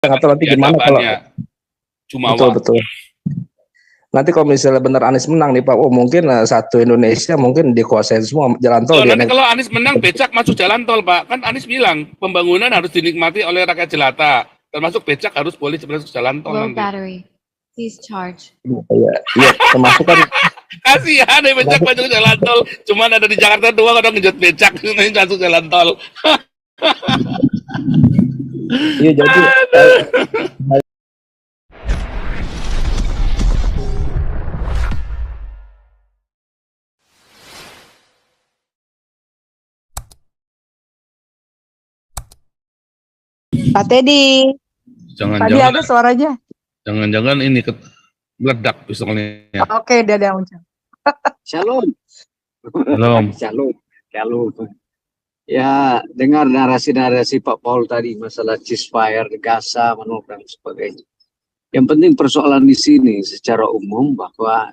nggak tahu nanti gimana kalau Jumawa. Betul. Nanti kalau misalnya benar Anies menang nih Pak, mungkin satu Indonesia mungkin dikuasai semua jalan tol. Nanti kalau Anies menang, becak masuk jalan tol Pak. Kan Anies bilang pembangunan harus dinikmati oleh rakyat jelata, termasuk becak harus boleh masuk jalan tol. Low battery, please charge. Iya, termasuk kan. Kasihan deh becak masuk jalan tol. Cuman ada di Jakarta doang kadang ngejut becak masuk jalan tol. Iya jadi. Pak Teddy. Tadi ada suaranya. Jangan-jangan ini meledak pistolnya. Oke, dadah Ucap. Shalom. Shalom. Shalom. Ya, dengar narasi-narasi Pak Paul tadi masalah ceasefire, Gaza, dan sebagainya. Yang penting persoalan di sini secara umum bahwa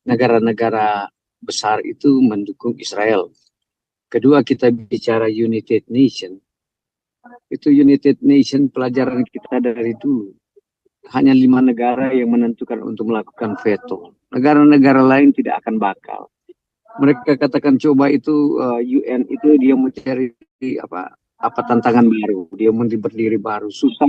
negara-negara besar itu mendukung Israel. Kedua, kita bicara United Nation. Itu United Nation pelajaran kita dari dulu. Hanya 5 negara yang menentukan untuk melakukan veto. Negara-negara lain tidak akan bakal. Mereka katakan coba itu UN itu dia mencari apa tantangan baru. Dia mau berdiri baru. Susah.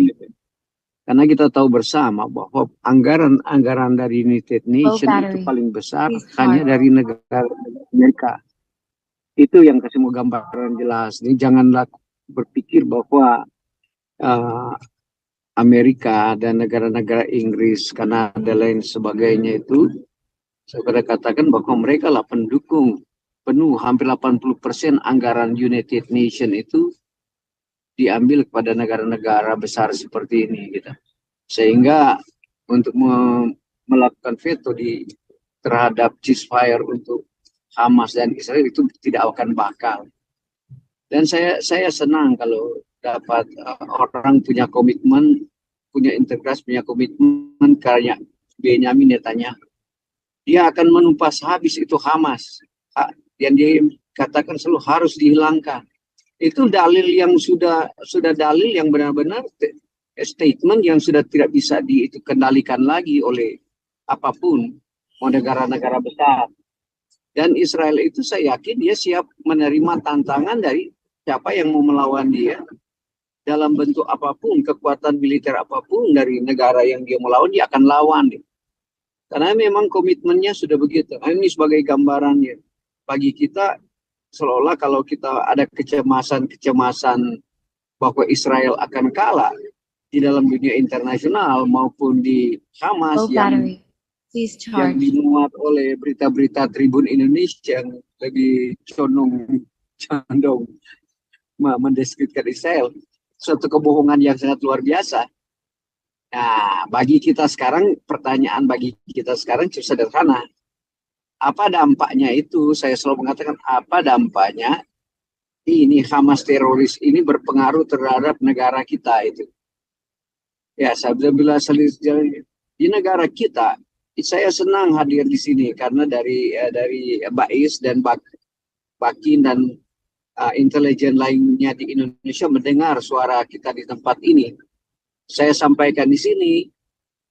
Karena kita tahu bersama bahwa anggaran dari United Nation itu paling besar hanya dari negara Amerika. Itu yang kasih mau gambaran jelas. Ini janganlah berpikir bahwa Amerika dan negara-negara Inggris, Kanada lain sebagainya itu, saya katakan bahwa mereka lah pendukung penuh, hampir 80% anggaran United Nation itu diambil kepada negara-negara besar seperti ini, gitu. Sehingga untuk melakukan veto terhadap ceasefire untuk Hamas dan Israel itu tidak akan bakal. Dan saya senang kalau dapat orang punya komitmen, punya integritas, punya komitmen kayak Benyamin Netanyahu. Dia akan menumpas habis itu Hamas. Dan dia katakan selalu harus dihilangkan. Itu dalil yang sudah dalil yang benar-benar statement yang sudah tidak bisa dikendalikan lagi oleh apapun, mau negara-negara besar. Dan Israel itu saya yakin dia siap menerima tantangan dari siapa yang mau melawan dia dalam bentuk apapun, kekuatan militer apapun dari negara yang dia melawan, dia akan lawan. Karena memang komitmennya sudah begitu. Ini sebagai gambarannya. Bagi kita, seolah-olah kalau kita ada kecemasan bahwa Israel akan kalah di dalam dunia internasional maupun di Hamas yang dimuat oleh berita-berita Tribun Indonesia yang lebih condong mendeskripsikan Israel, suatu kebohongan yang sangat luar biasa. Nah, bagi kita sekarang, pertanyaan bagi kita sekarang cukup sederhana. Apa dampaknya itu? Saya selalu mengatakan, apa dampaknya ini Hamas teroris ini berpengaruh terhadap negara kita itu? Ya, saya bila di negara kita, saya senang hadir di sini karena dari Bais dan Bakin dan intelijen lainnya di Indonesia mendengar suara kita di tempat ini. Saya sampaikan di sini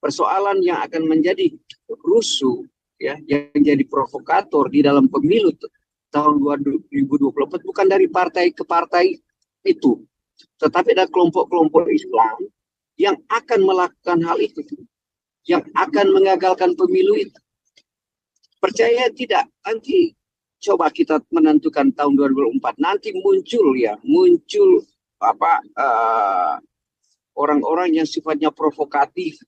persoalan yang akan menjadi rusuh, ya, yang jadi provokator di dalam pemilu tahun 2024 bukan dari partai ke partai itu, tetapi ada kelompok-kelompok Islam yang akan melakukan hal itu, yang akan mengagalkan pemilu itu. Percaya tidak, nanti coba kita menentukan tahun 2024 nanti muncul orang-orang yang sifatnya provokatif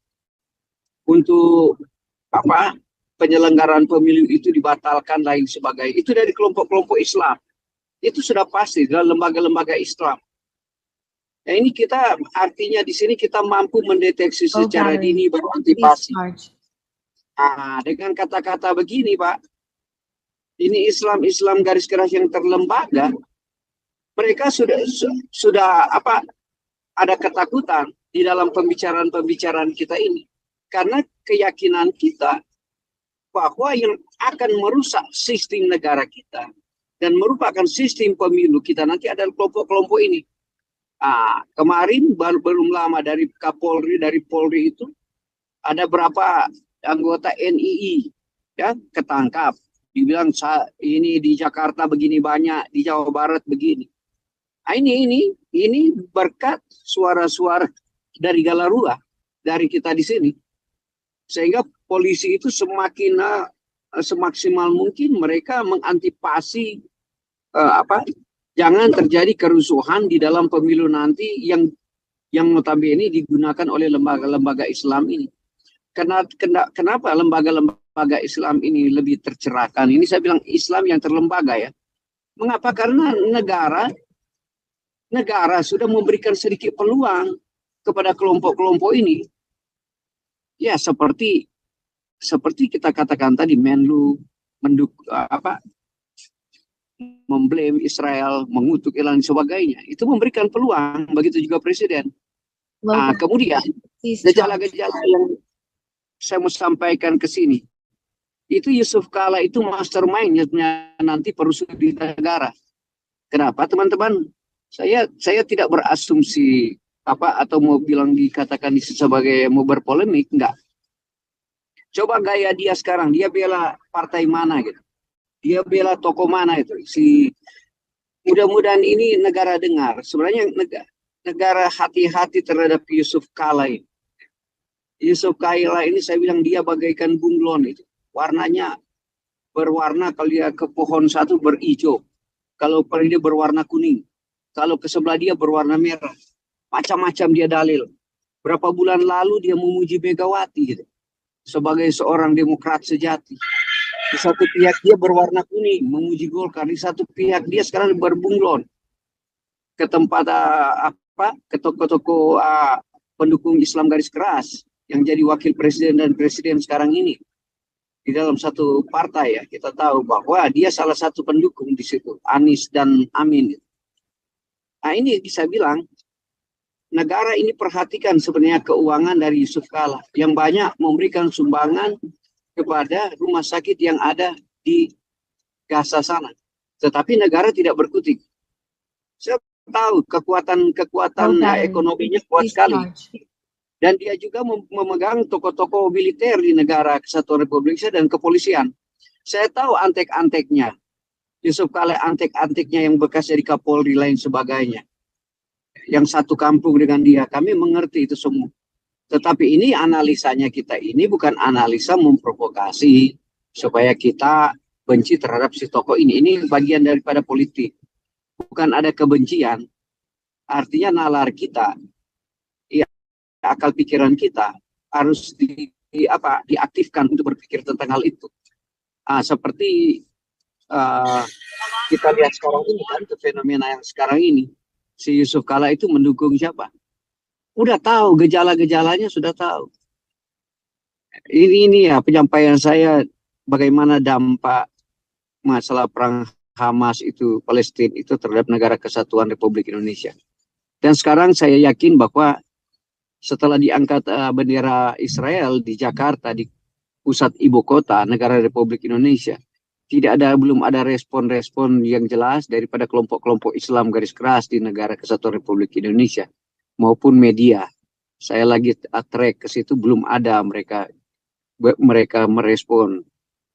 untuk penyelenggaraan pemilu itu dibatalkan lain sebagainya. Itu dari kelompok-kelompok Islam. Itu sudah pasti dalam lembaga-lembaga Islam. Nah, ini kita artinya di sini kita mampu mendeteksi secara dini baru antisipasi. Dengan kata-kata begini, Pak, ini Islam garis keras yang terlembaga. Mereka sudah ada ketakutan di dalam pembicaraan kita ini. Karena keyakinan kita bahwa yang akan merusak sistem negara kita dan merupakan sistem pemilu kita nanti adalah kelompok-kelompok ini. Kemarin belum lama dari Kapolri, dari Polri itu ada berapa anggota NII ya ketangkap. Dibilang ini di Jakarta begini banyak, di Jawa Barat begini. Ini berkat suara-suara dari Galarua, dari kita di sini. Sehingga polisi itu semaksimal mungkin mereka mengantisipasi jangan terjadi kerusuhan di dalam pemilu nanti yang notabene digunakan oleh lembaga-lembaga Islam ini. Kenapa lembaga-lembaga Islam ini lebih tercerahkan? Ini saya bilang Islam yang terlembaga ya. Mengapa? Karena negara sudah memberikan sedikit peluang kepada kelompok-kelompok ini. Ya seperti kita katakan tadi, Menlu memblame Israel, mengutuk Iran dan sebagainya. Itu memberikan peluang, begitu juga Presiden. Kemudian gejala-gejala yang saya mau sampaikan ke sini, itu Yusuf Kala itu mastermind nanti perusuh di negara. Kenapa teman-teman? Saya tidak berasumsi atau mau bilang dikatakan sebagai mau berpolemik, enggak. Coba gaya dia sekarang, dia bela partai mana gitu. Dia bela tokoh mana itu. Mudah-mudahan ini negara dengar. Sebenarnya negara hati-hati terhadap Yusuf Kala ini. Yusuf Kala ini saya bilang dia bagaikan bunglon itu. Warnanya berwarna, kalau dia ke pohon satu berhijau. Kalau dia berwarna kuning. Kalau ke sebelah dia berwarna merah. Macam-macam dia dalil. Berapa bulan lalu dia memuji Megawati gitu, sebagai seorang demokrat sejati. Di satu pihak dia berwarna kuning, memuji Golkar. Di satu pihak dia sekarang berbunglon ke tempat ke toko-toko pendukung Islam garis keras yang jadi wakil presiden dan presiden sekarang ini di dalam satu partai ya. Kita tahu bahwa dia salah satu pendukung di situ, Anies dan Amin. Nah ini bisa bilang negara ini perhatikan sebenarnya keuangan dari Yusuf Kala yang banyak memberikan sumbangan kepada rumah sakit yang ada di Gaza sana. Tetapi negara tidak berkutik. Saya tahu kekuatan ekonominya kuat sekali. Dan dia juga memegang tokoh-tokoh militer di negara Kesatuan Republik Indonesia dan kepolisian. Saya tahu antek-anteknya. Yusuf Kala antek-anteknya yang bekas jadi Kapolri lain sebagainya. Yang satu kampung dengan dia, kami mengerti itu semua. Tetapi ini analisanya kita ini bukan analisa memprovokasi supaya kita benci terhadap si tokoh ini. Ini bagian daripada politik. Bukan ada kebencian. Artinya nalar kita, ya, akal pikiran kita harus diaktifkan untuk berpikir tentang hal itu. Seperti kita lihat sekarang ini kan, fenomena yang sekarang ini. Si Yusuf Kala itu mendukung siapa? Udah tahu, gejala-gejalanya sudah tahu. Ini ya penyampaian saya bagaimana dampak masalah perang Hamas itu, Palestina itu terhadap negara kesatuan Republik Indonesia. Dan sekarang saya yakin bahwa setelah diangkat bendera Israel di Jakarta, di pusat ibu kota negara Republik Indonesia, belum ada respon-respon yang jelas daripada kelompok-kelompok Islam garis keras di negara kesatuan Republik Indonesia maupun media. Saya lagi track ke situ, belum ada mereka merespon.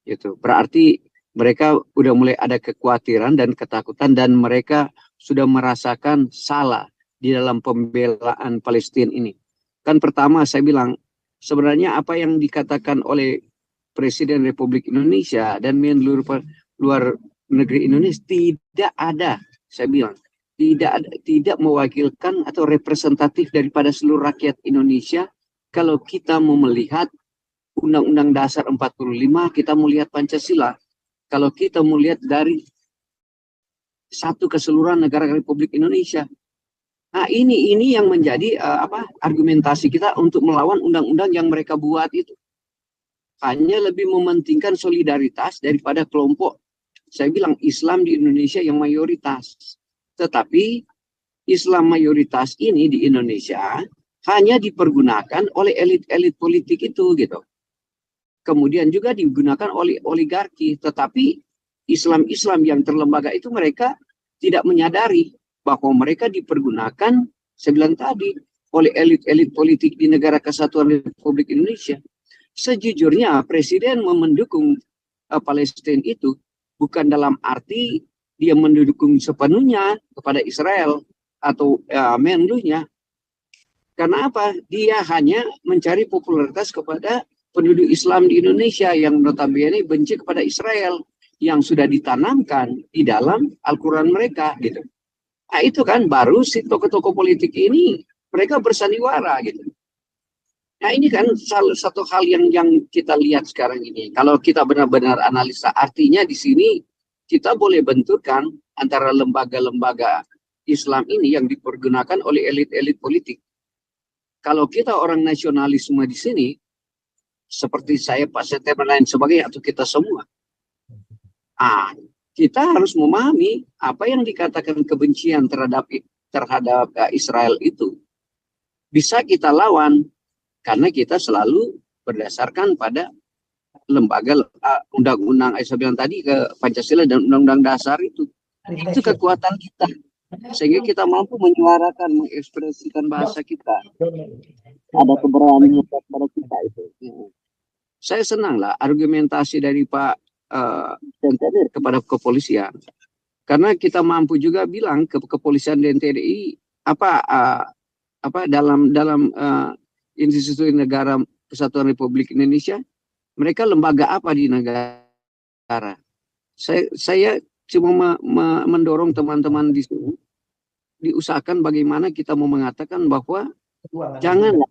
Gitu. Berarti mereka udah mulai ada kekhawatiran dan ketakutan dan mereka sudah merasakan salah di dalam pembelaan Palestina ini. Kan pertama saya bilang sebenarnya apa yang dikatakan oleh Presiden Republik Indonesia dan Menlu luar negeri Indonesia tidak ada, saya bilang tidak mewakilkan atau representatif daripada seluruh rakyat Indonesia. Kalau kita mau melihat Undang-Undang Dasar 45, kita melihat Pancasila. Kalau kita melihat dari satu keseluruhan negara Republik Indonesia. Nah ini yang menjadi argumentasi kita untuk melawan undang-undang yang mereka buat itu. Hanya lebih mementingkan solidaritas daripada kelompok, saya bilang Islam di Indonesia yang mayoritas. Tetapi Islam mayoritas ini di Indonesia hanya dipergunakan oleh elit-elit politik itu gitu. Kemudian juga digunakan oleh oligarki. Tetapi Islam-Islam yang terlembaga itu mereka tidak menyadari bahwa mereka dipergunakan saya bilang tadi, oleh elit-elit politik di Negara Kesatuan Republik Indonesia. Sejujurnya Presiden mendukung Palestina itu bukan dalam arti dia mendukung sepenuhnya kepada Israel atau menlunya. Karena apa? Dia hanya mencari popularitas kepada penduduk Islam di Indonesia yang notabene benci kepada Israel yang sudah ditanamkan di dalam Al-Quran mereka gitu. Nah itu kan baru si tokoh-tokoh politik ini mereka bersandiwara gitu. Nah ini kan salah satu hal yang kita lihat sekarang ini. Kalau kita benar-benar analisa, artinya di sini kita boleh benturkan antara lembaga-lembaga Islam ini yang dipergunakan oleh elit-elit politik. Kalau kita orang nasionalisme di sini, seperti saya, Pak Setia dan lain sebagainya, atau kita semua, kita harus memahami apa yang dikatakan kebencian terhadap Israel itu bisa kita lawan. Karena kita selalu berdasarkan pada lembaga undang-undang, saya bilang tadi, ke Pancasila dan undang-undang dasar itu. Itu kekuatan kita. Sehingga kita mampu menyuarakan, mengekspresikan bahasa kita. Ada keberanian pada kita itu. Saya senang lah argumentasi dari Pak Tentenir kepada kepolisian. Karena kita mampu juga bilang ke kepolisian dan TNI dalam institusi negara Kesatuan Republik Indonesia, mereka lembaga apa di negara? Saya cuma mendorong teman-teman di sini diusahakan bagaimana kita mau mengatakan bahwa janganlah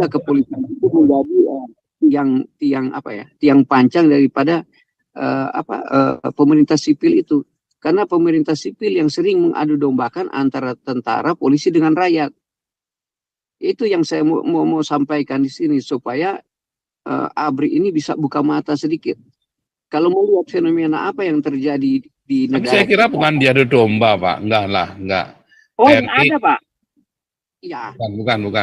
kepolisian itu menjadi tiang pancang daripada pemerintah sipil itu, karena pemerintah sipil yang sering mengadu dombakan antara tentara, polisi dengan rakyat. Itu yang saya mau sampaikan di sini supaya ABRI ini bisa buka mata sedikit. Kalau melihat fenomena apa yang terjadi di negara. Saya kira bukan diadu domba, Pak. Enggak. Oh, TNI. ada, Pak. Ya. Bukan.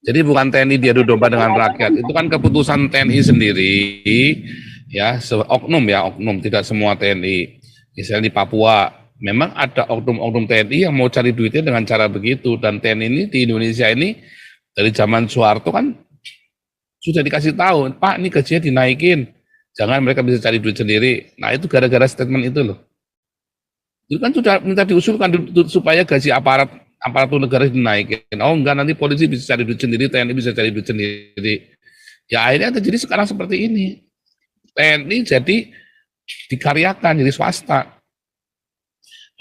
Jadi bukan TNI diadu domba dengan rakyat. Itu kan keputusan TNI sendiri, ya, oknum, tidak semua TNI. Misalnya di Papua, memang ada oknum-oknum TNI yang mau cari duitnya dengan cara begitu, dan TNI ini di Indonesia ini dari zaman Soeharto kan sudah dikasih tahu, Pak, ini gajinya dinaikin, jangan mereka bisa cari duit sendiri. Nah itu gara-gara statement itu loh. Itu kan sudah minta diusulkan supaya gaji aparatur negara dinaikin. Oh enggak, nanti polisi bisa cari duit sendiri, TNI bisa cari duit sendiri. Ya akhirnya terjadi sekarang seperti ini. TNI jadi dikaryakan, jadi swasta.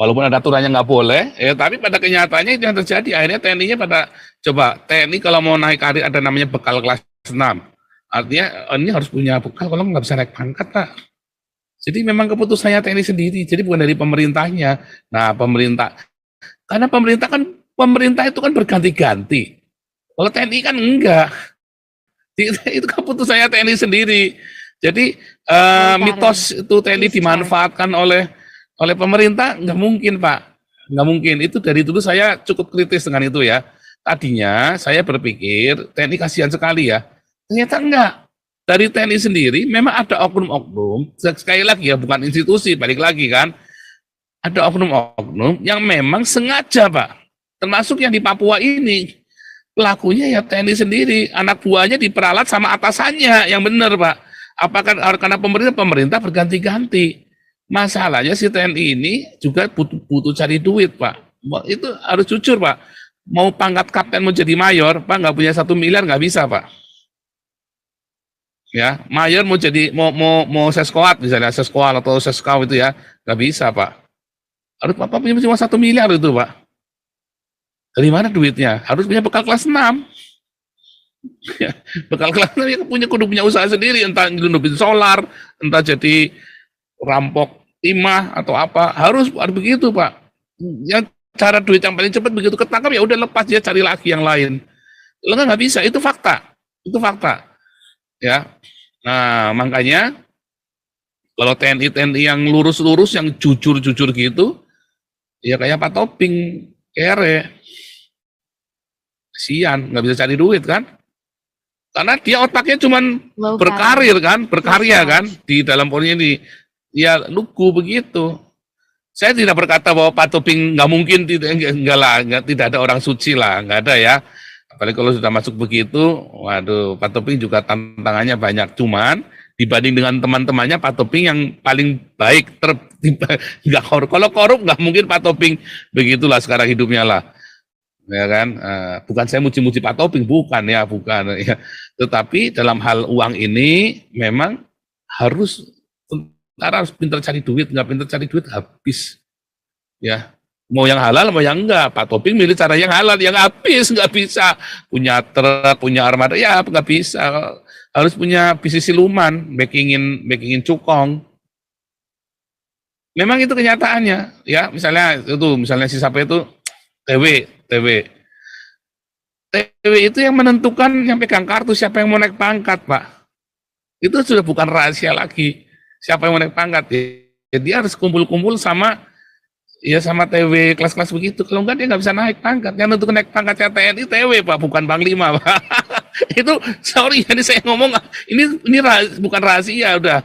Walaupun ada aturannya nggak boleh, tapi pada kenyataannya itu yang terjadi. Akhirnya TNI-nya pada coba, TNI kalau mau naik karir ada namanya bekal kelas 6. Artinya ini harus punya bekal, kalau nggak bisa naik pangkat, Pak. Jadi memang keputusannya TNI sendiri, jadi bukan dari pemerintahnya. Nah, karena pemerintah itu kan berganti-ganti. Kalau TNI kan enggak. Itu keputusannya TNI sendiri. Jadi mitos itu TNI dimanfaatkan oleh pemerintah, nggak mungkin, Pak. Nggak mungkin. Itu dari dulu saya cukup kritis dengan itu ya. Tadinya saya berpikir TNI kasihan sekali ya. Ternyata enggak. Dari TNI sendiri memang ada oknum-oknum, sekali lagi ya, bukan institusi, balik lagi kan. Ada oknum-oknum yang memang sengaja, Pak. Termasuk yang di Papua ini. Pelakunya ya TNI sendiri. Anak buahnya diperalat sama atasannya. Yang benar, Pak. Apakah karena pemerintah berganti-ganti? Masalahnya si TNI ini juga butuh cari duit, Pak. Itu harus jujur, Pak. Mau pangkat kapten, mau jadi mayor, Pak, nggak punya 1 miliar nggak bisa, Pak. Ya, mayor mau jadi mau seskoat misalnya, seskoal atau seskau itu ya, nggak bisa, Pak. Harus Bapak punya cuma 1 miliar itu, Pak. Dari mana duitnya? Harus punya bekal kelas 6. Ya, bekal kelas 6 ya kudu punya usaha sendiri, entah nyelundupin solar, entah jadi rampok timah atau apa, harus begitu, Pak. Yang cara duit yang paling cepat begitu ketangkap ya udah lepas, dia cari lagi yang lain. Lo nggak bisa, itu fakta, ya. Nah makanya kalau TNI yang lurus-lurus, yang jujur-jujur gitu, ya kayak Pak Toping, kere, kasihan, nggak bisa cari duit kan? Karena dia otaknya cuman berkarya kan, di dalam Polri ini. Ya lugu begitu. Saya tidak berkata bahwa Pak Toping nggak mungkin, enggak lah, tidak ada orang suci lah, nggak ada ya. Apalagi kalau sudah masuk begitu, waduh, Pak Toping juga tantangannya banyak. Cuman dibanding dengan teman-temannya, Pak Toping yang paling baik, nggak korup. Kalau korup nggak mungkin Pak Toping begitulah sekarang hidupnya lah, ya kan? Bukan saya muji-muji Pak Toping, bukan ya, bukan ya. Tetapi dalam hal uang ini memang harus pintar cari duit, nggak pintar cari duit habis, ya. Mau yang halal, mau yang enggak. Pak Toping milih cara yang halal, yang habis, nggak bisa. Punya truk, punya armada, ya nggak bisa. Harus punya bisnis siluman, backingin cukong. Memang itu kenyataannya, ya. Misalnya si siapa itu, TW itu yang menentukan, yang pegang kartu siapa yang mau naik pangkat, Pak. Itu sudah bukan rahasia lagi. Siapa yang mau naik pangkat, ya dia harus kumpul-kumpul sama TW kelas-kelas begitu. Kalau enggak dia nggak bisa naik pangkat. Yang untuk naik pangkatnya TNI TW, Pak, bukan Panglima, Pak. Itu sorry, ini saya ngomong ini bukan rahasia udah.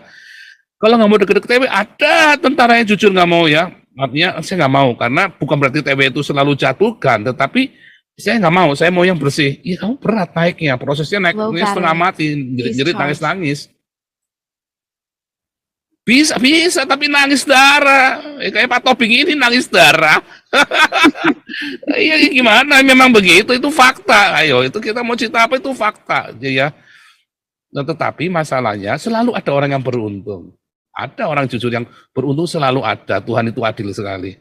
Kalau nggak mau deket-deket TW, ada tentara yang jujur nggak mau ya. Artinya saya nggak mau, karena bukan berarti TW itu selalu jatuhkan, tetapi saya nggak mau, saya mau yang bersih. Iya, kamu berat naiknya, prosesnya naiknya setengah mati, jerit nangis-nangis. Bisa, tapi nangis darah. Kayak Pak Toping ini nangis darah. Iya, gimana? Memang begitu, itu fakta. Ayo, itu kita mau cerita apa, itu fakta. Ya. Nah, tetapi masalahnya selalu ada orang yang beruntung. Ada orang jujur yang beruntung, selalu ada. Tuhan itu adil sekali.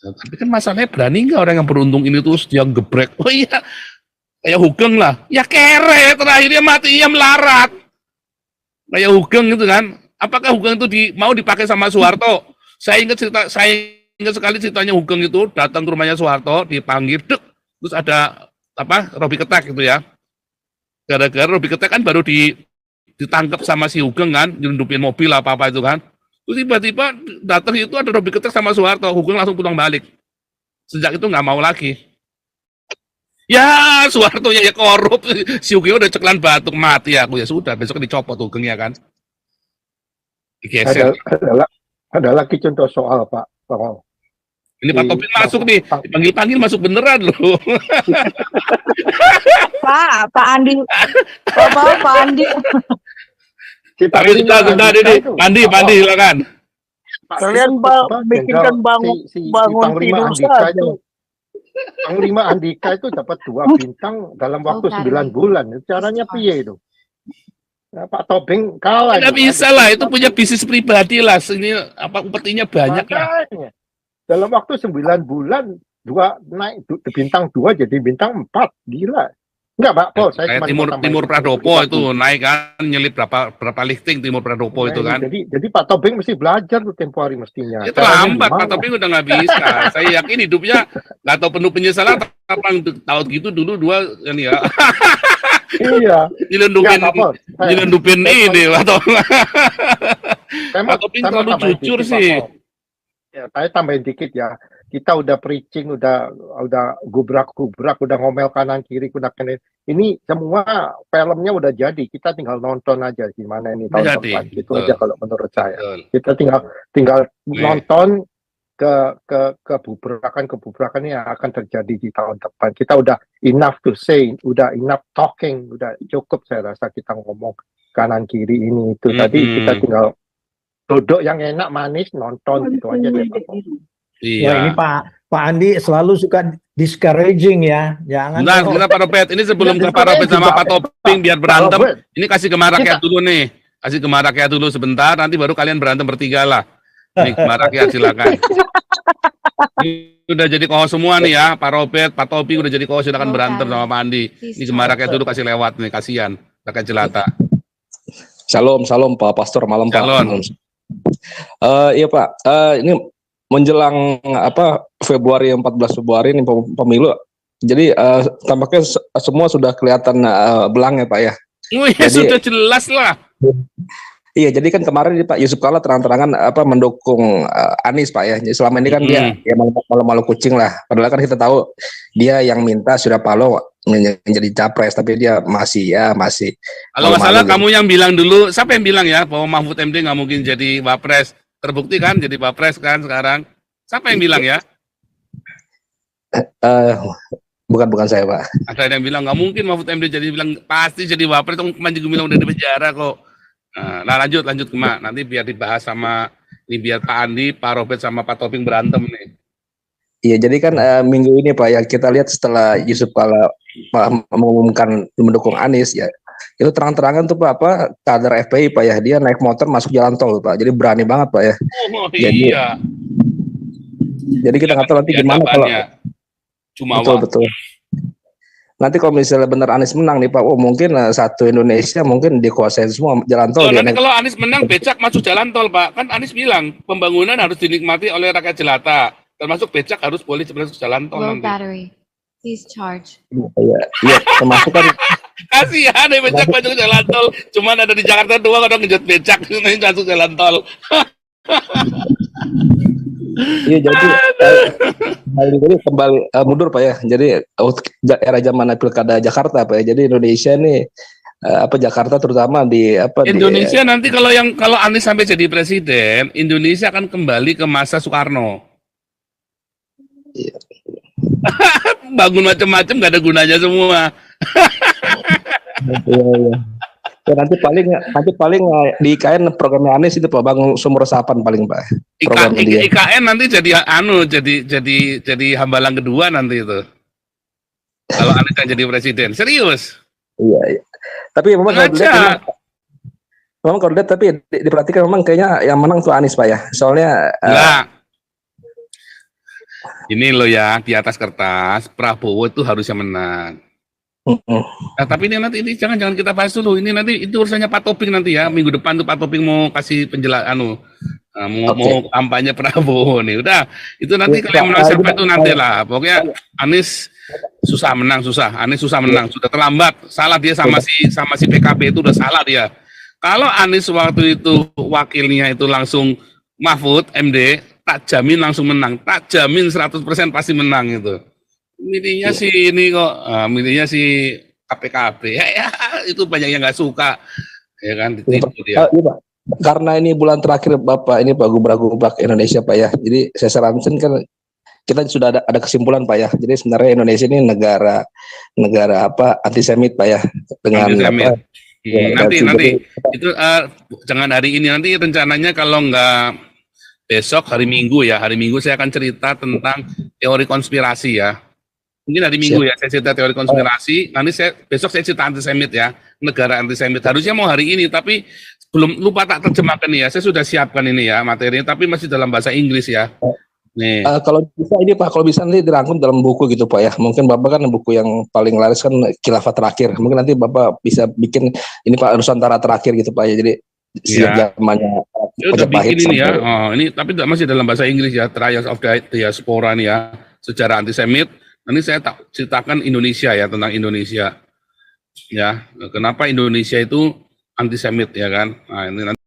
Nah, tapi kan masalahnya berani nggak orang yang beruntung ini terus dia gebrek. Oh iya, kayak Hugeng lah. Ya kere, terakhirnya matinya melarat. Kayak Hugeng gitu kan. Apakah Hugeng itu mau dipakai sama Soeharto? Saya ingat sekali ceritanya Hugeng itu datang ke rumahnya Soeharto, dipanggil, terus ada Robi Ketek gitu ya. Gara-gara Robi Ketek kan baru ditangkap sama si Hugeng kan, nyelundupin mobil apa-apa itu kan. Terus tiba-tiba datang itu ada Robi Ketek sama Soeharto, Hugeng langsung pulang balik. Sejak itu nggak mau lagi. Ya, Soeharto ya korup, si Hugeng udah ceklan batuk, mati aku, ya sudah, besok dicopot Hugengnya kan. Ada lagi contoh soal Pak. Ini Pak Toping masuk nih, dipanggil-panggil masuk beneran loh. Pak Andi. Pak Andi. Tapi sebentar ini, Pandi silakan. Kalian bikinkan bangun tidur saja. Panglima Andika itu dapat 2 bintang dalam waktu 9 bulan. Caranya piye itu? Nah, Pak Toping kalah. Tidak bisa lah, itu punya bisnis pribadi lah. Ini upetinya banyak lah. Dalam waktu 9 bulan, 2 naik bintang 2 jadi bintang 4, gila. Enggak, Pak Pol, saya Timur Pradopo itu naik kan, nyelip berapa lifting Timur Pradopo itu kan. Jadi Pak Toping mesti belajar tuh tempo hari mestinya. Itu lambat, Pak Toping udah nggak bisa. Saya yakin hidupnya nggak tahu penuh penyesalan. Tahun gitu dulu 2 ini ya. Iya. Nyelundupin ini atau Pak Toping terlalu jujur sih. Ya, saya tambahin dikit ya. Kita udah preaching, udah gubrak, udah ngomel kanan kiri, udah kene. Ini semua filmnya udah jadi. Kita tinggal nonton aja gimana ini tahun depan. Itu aja kalau menurut saya. Kita tinggal nonton kebubrakan yang akan terjadi di tahun depan. Kita udah enough to say, udah enough talking, udah cukup saya rasa kita ngomong kanan kiri ini itu. Tadi kita tinggal duduk yang enak manis nonton gitu aja deh Pak. Iya. Ya, ini Pak Andi selalu suka discouraging ya. Jangan. Nah, Pak Robert, ini sebelum ke Pak Robert sama Pak Toping biar berantem, ini kasih Gemah Rakyat dulu nih. Kasih Gemah Rakyat dulu sebentar, nanti baru kalian berantem bertiga lah. Nih, Gemah Rakyat silakan. Ini udah jadi kohos semua nih ya, Pak Robert, Pak Toping udah jadi kohos, silakan berantem sama Pak Andi. Ini Gemah Rakyat dulu kasih lewat nih, kasihan. Rakyat jelata. Salam Pak Pastor, malam Pak. Iya Pak, ini menjelang Februari 14 Februari ini pemilu. Jadi tampaknya semua sudah kelihatan belang ya Pak ya. Jadi, sudah jelas lah. Iya, jadi kan kemarin Pak Yusuf Kalla terang-terangan mendukung Anies Pak ya. Jadi selama ini kan dia ya malu-malu kucing lah. Padahal kan kita tahu dia yang minta Surya Paloh menjadi capres, tapi dia masih. Kalau nggak salah kamu yang bilang dulu, siapa yang bilang ya bahwa Mahfud MD nggak mungkin jadi wapres? Terbukti kan jadi wapres kan sekarang. Siapa yang bilang ya? Eh, bukan saya Pak. Ada yang bilang nggak mungkin Mahfud MD jadi bilang pasti jadi wapres. Itu kemarin juga bilang udah di penjara kok. Nah lanjut ke Mak. Nanti biar dibahas sama ini biar Pak Andi, Pak Robert sama Pak Toping berantem nih. Iya, jadi kan minggu ini Pak ya kita lihat setelah Yusuf Kala mengumumkan mendukung Anies ya, itu terang-terangan tuh Pak apa kader FPI Pak ya, dia naik motor masuk jalan tol Pak, jadi berani banget Pak ya. Oh iya. Jadi kita nggak tahu nanti gimana kalau cuma betul. Nanti kalau misalnya benar Anies menang nih Pak, mungkin satu Indonesia mungkin dikuasain semua jalan tol. Nanti kalau Anies menang becak masuk jalan tol Pak, kan Anies bilang pembangunan harus dinikmati oleh rakyat jelata. Termasuk becak harus boleh masuk jalan tol Low nanti. battery. Please charge. Iya, termasuk kan. Kasihan deh becak masuk jalan tol. Cuman ada di Jakarta doang orang ngejot becak nanti masuk jalan tol. Iya, jadi kembali mundur Pak ya. Jadi era zaman pilkada Jakarta Pak ya. Jadi Indonesia nih Jakarta terutama di Indonesia nanti kalau Anies sampai jadi presiden, Indonesia akan kembali ke masa Soekarno. Iya. Bangun macam-macam nggak ada gunanya semua. Iya. Ya, nanti paling di IKN programnya Anies itu Pak, bangun sumur resapan paling Pak. IKN nanti jadi hambalang kedua nanti itu. Kalau Anies yang jadi presiden, serius. Iya. Tapi memang kalau dilihat tapi diperhatikan memang kayaknya yang menang tuh Anies Pak ya. Soalnya ini loh ya, di atas kertas Prabowo itu harusnya menang. Nah, tapi ini jangan kita bahas dulu. Ini nanti itu urusannya Pak Toping nanti ya. Minggu depan tuh Pak Toping mau kasih penjelasan mau kampanye Prabowo nih. Udah, itu nanti kalau yang menang siapa itu nanti lah. Pokoknya Anies susah menang. Anies susah menang, sudah terlambat. Salah dia sama si PKB itu udah salah dia. Kalau Anies waktu itu wakilnya itu langsung Mahfud MD, tak jamin langsung menang. Tak jamin 100% pasti menang itu. Milihnya si ini kok, milihnya si KPKB. Ya, itu banyak yang nggak suka. Ya kan, itu dia. Iya, Pak. Karena ini bulan terakhir Bapak ini Pak Gubrak Indonesia Pak ya. Jadi saya sarankan kan kita sudah ada kesimpulan Pak ya. Jadi sebenarnya Indonesia ini negara antisemit Pak ya. Dengan antisemit. Nanti itu jangan hari ini, nanti rencananya kalau nggak besok hari Minggu saya akan cerita tentang teori konspirasi ya. Mungkin hari Minggu ya saya cerita teori konspirasi. Nanti besok saya cerita antisemit ya, negara antisemit. Harusnya mau hari ini tapi belum lupa tak terjemahkan ya. Saya sudah siapkan ini ya materinya, tapi masih dalam bahasa Inggris ya. Nih. Kalau bisa ini Pak, kalau bisa nanti dirangkum dalam buku gitu Pak ya. Mungkin Bapak kan buku yang paling laris kan Khilafah Terakhir. Mungkin nanti Bapak bisa bikin ini Pak Nusantara Terakhir gitu Pak ya. Jadi sejak zamannya udah bikin ini ya. Ini tapi masih dalam bahasa Inggris ya. Trials of the Diaspora nih ya. Sejarah antisemit. Nanti saya ceritakan Indonesia ya, tentang Indonesia. Ya, kenapa Indonesia itu antisemit ya kan. Nah, ini nanti